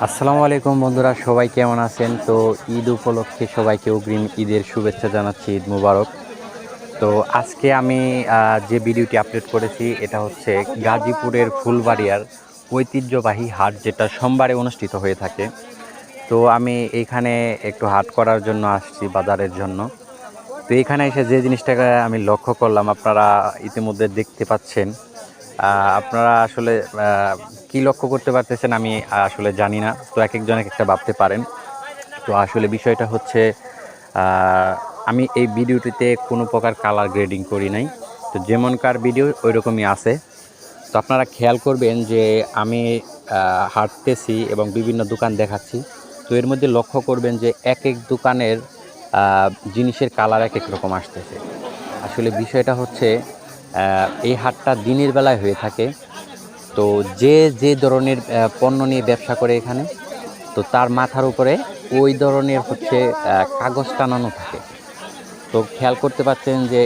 আসসালামু আলাইকুম বন্ধুরা, সবাই কেমন আছেন? তো ঈদ উপলক্ষে সবাইকে অগ্রিম ঈদের শুভেচ্ছা জানাচ্ছি, ঈদ মুবারক। তো আজকে আমি যে ভিডিওটি আপলোড করেছি এটা হচ্ছে গাজীপুরের ফুলবাড়িয়ার ঐতিহ্যবাহী হাট, যেটা সোমবারে অনুষ্ঠিত হয়ে থাকে। তো আমি এইখানে একটু হাট করার জন্য আসছি, বাজারের জন্য। তো এখানে এসে যে জিনিসটাকে আমি লক্ষ্য করলাম, আপনারা ইতিমধ্যে দেখতে পাচ্ছেন। আপনারা আসলে কি লক্ষ্য করতে পারতেছেন আমি আসলে জানি না। তো এক একজন এক একটা ভাবতে পারেন। তো আসলে বিষয়টা হচ্ছে, আমি এই ভিডিওটিতে কোনো প্রকার কালার গ্রেডিং করি নাই। তো যেমনকার ভিডিও ওই রকমই আছে। তো আপনারা খেয়াল করবেন যে আমি হাঁটতেছি এবং বিভিন্ন দোকান দেখাচ্ছি। তো এর মধ্যে লক্ষ্য করবেন যে এক এক দোকানের জিনিসের কালার এক এক রকম আসতেছে। আসলে বিষয়টা হচ্ছে, এই হাটটা দিনের বেলায় হয়ে থাকে। তো যে যে ধরনের পণ্য নিয়ে ব্যবসা করে এখানে, তো তার মাথার উপরে ওই ধরনের হচ্ছে কাগজ টানানো থাকে। তো খেয়াল করতে পাচ্ছেন যে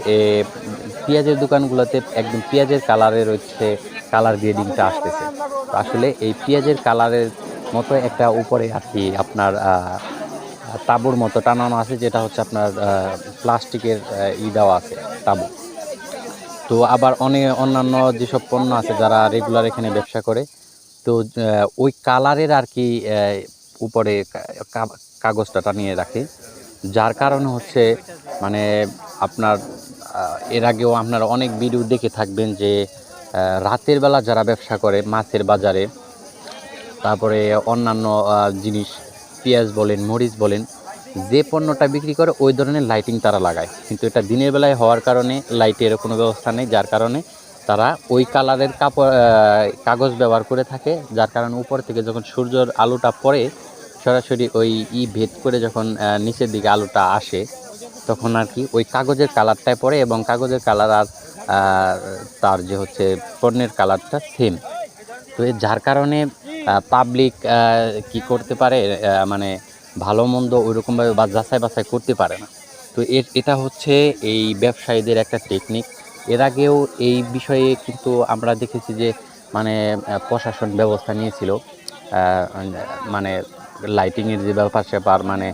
পেঁয়াজের দোকানগুলোতে একদম পেঁয়াজের কালারের হচ্ছে কালার গ্রেডিংটা আসতেছে। তো আসলে এই পেঁয়াজের কালারের মতো একটা উপরে আর কি আপনার তাঁবুর মতো টানানো আছে, যেটা হচ্ছে আপনার প্লাস্টিকের দেওয়া আছে তাঁবু। তো আবার অন্যান্য যেসব পণ্য আছে যারা রেগুলার এখানে ব্যবসা করে, তো ওই কালারের আর কি উপরে কাগজটা টানিয়ে রাখে। যার কারণে হচ্ছে মানে আপনার এর আগেও আপনারা অনেক ভিডিও দেখে থাকবেন যে রাতের বেলা যারা ব্যবসা করে মাছের বাজারে, তারপরে অন্যান্য জিনিস, পেঁয়াজ বলেন, মরিচ বলেন, যে পণ্যটা বিক্রি করে ওই ধরনের লাইটিং তারা লাগায়। কিন্তু এটা দিনের বেলায় হওয়ার কারণে লাইটের কোনো ব্যবস্থা নেই, যার কারণে তারা ওই কালারের কাগজ ব্যবহার করে থাকে। যার কারণে উপর থেকে যখন সূর্যের আলোটা পড়ে, সরাসরি ওই ভেদ করে যখন নিচের দিকে আলোটা আসে, তখন আর কি ওই কাগজের কালারটাই পড়ে এবং কাগজের কালার আর তার যে হচ্ছে পণ্যের কালারটা সেম। তো যার কারণে পাবলিক কি করতে পারে, মানে ভালো মন্দ ওইরকমভাবে বা যাচাই বাছাই করতে পারে না। তো এটা হচ্ছে এই ব্যবসায়ীদের একটা টেকনিক। এর আগেও এই বিষয়ে কিন্তু আমরা দেখেছি যে মানে প্রশাসন ব্যবস্থা নিয়েছিল, মানে লাইটিংয়ের যে ব্যাপার স্যাপার, মানে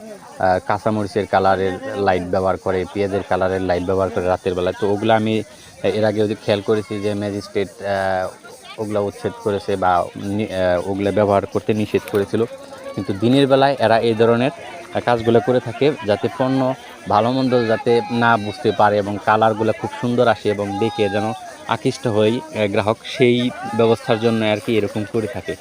কাঁচামরিচের কালারের লাইট ব্যবহার করে, পেঁয়াজের কালারের লাইট ব্যবহার করে রাতের বেলায়। তো ওগুলো আমি এর আগেও খেয়াল করেছি যে ম্যাজিস্ট্রেট ওগুলো উচ্ছেদ করেছে বা ওগুলো ব্যবহার করতে নিষেধ করেছিল। কিন্তু দিনের বেলায় এরা এই ধরনের কাজগুলো করে থাকে, যাতে পণ্য ভালো মন্দ যাতে না বুঝতে পারে এবং কালারগুলো খুব সুন্দর আসে এবং দেখে যেন আকৃষ্ট হই গ্রাহক, সেই ব্যবস্থার জন্য আর কি এরকম করে থাকে।